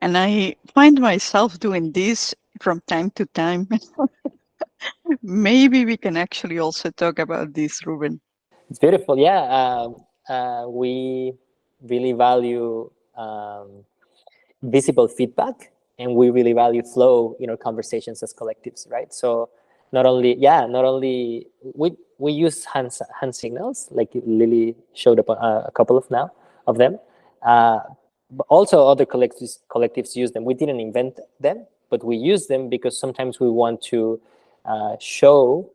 And I find myself doing this from time to time. Maybe we can actually also talk about this, Ruben. It's beautiful. Yeah. We really value visible feedback, and we really value flow in our conversations as collectives, right? So not only we use hand signals, like Lily showed up a couple of now of them, uh, but also other collectives use them. We didn't invent them, but we use them because sometimes we want to show,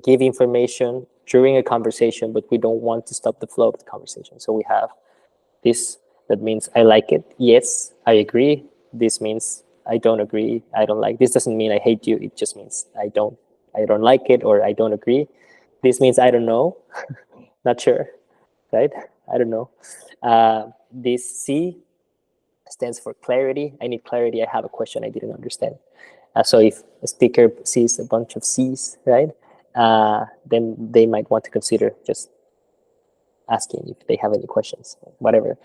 give information during a conversation, but we don't want to stop the flow of the conversation. So we have this. That means I like it. Yes, I agree. This means I don't agree. I don't like. This doesn't mean I hate you. It just means I don't like it, or I don't agree. This means I don't know. Not sure, right? I don't know. This C stands for clarity. I need clarity. I have a question I didn't understand. So if a speaker sees a bunch of C's, right, then they might want to consider just asking if they have any questions, whatever.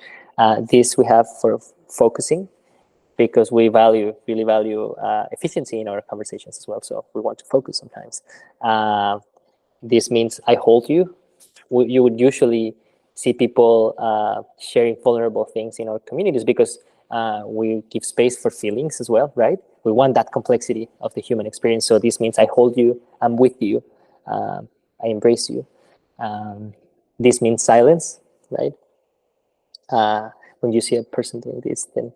This we have for focusing, because we really value efficiency in our conversations as well. So we want to focus sometimes. This means I hold you. You would usually see people sharing vulnerable things in our communities because we give space for feelings as well, right? We want that complexity of the human experience. So this means I hold you, I'm with you, I embrace you. This means silence, right? When you see a person doing this, then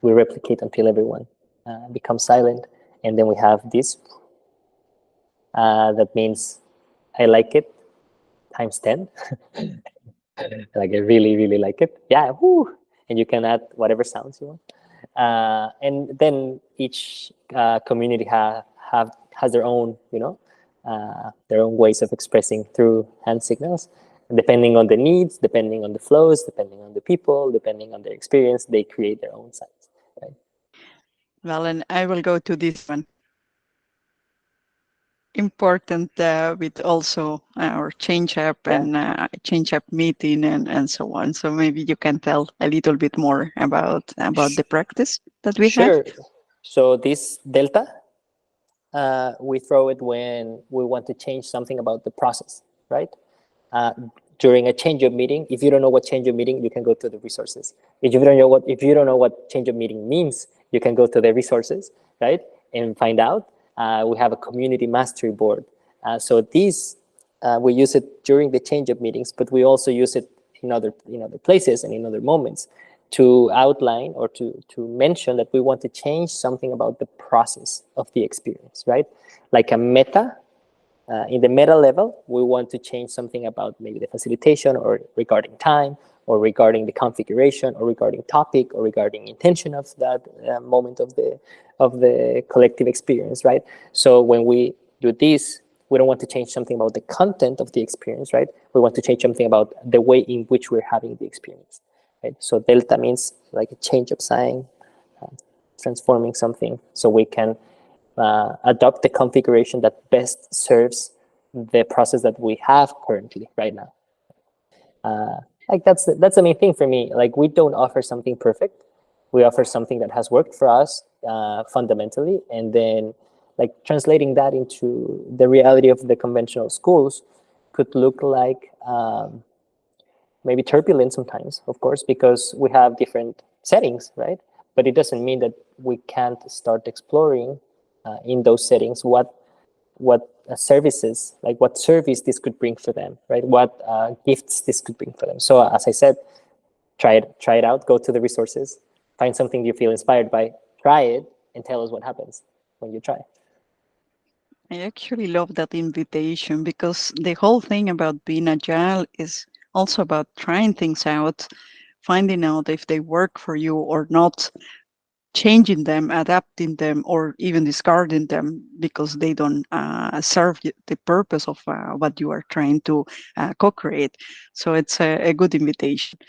we replicate until everyone becomes silent. And then we have this. That means I like it times 10. Like I really, really like it. Yeah, whoo. And you can add whatever sounds you want. And then each community has their own, their own ways of expressing through hand signals. And depending on the needs, depending on the flows, depending on the people, depending on their experience, they create their own signs. Right? Well, and I will go to this one. Important with also our change app and change app meeting and so on. So maybe you can tell a little bit more about the practice that we have. Sure. So this delta, we throw it when we want to change something about the process, right? During a change of meeting, if you don't know what change of meeting, you can go to the resources. If you don't know what change of meeting means, you can go to the resources, right, and find out. We have a community mastery board. So these we use it during the change of meetings, but we also use it in other places and in other moments to outline or to mention that we want to change something about the process of the experience, right? Like a meta. In the meta level, we want to change something about maybe the facilitation or regarding time or regarding the configuration or regarding topic or regarding intention of that moment of the collective experience, right? So when we do this, we don't want to change something about the content of the experience, right? We want to change something about the way in which we're having the experience, right? So delta means like a change of sign, transforming something so we can adopt the configuration that best serves the process that we have currently right now. Like that's the main thing for me. Like we don't offer something perfect. We offer something that has worked for us fundamentally, and then like translating that into the reality of the conventional schools could look like maybe turbulent sometimes, of course, because we have different settings, right? But it doesn't mean that we can't start exploring in those settings what services, like what service this could bring for them, right? What gifts this could bring for them. So as I said, try it out, go to the resources, find something you feel inspired by, try it, and tell us what happens when you try. I actually love that invitation because the whole thing about being agile is also about trying things out, finding out if they work for you or not, changing them, adapting them, or even discarding them because they don't serve the purpose of what you are trying to co-create. So it's a good invitation.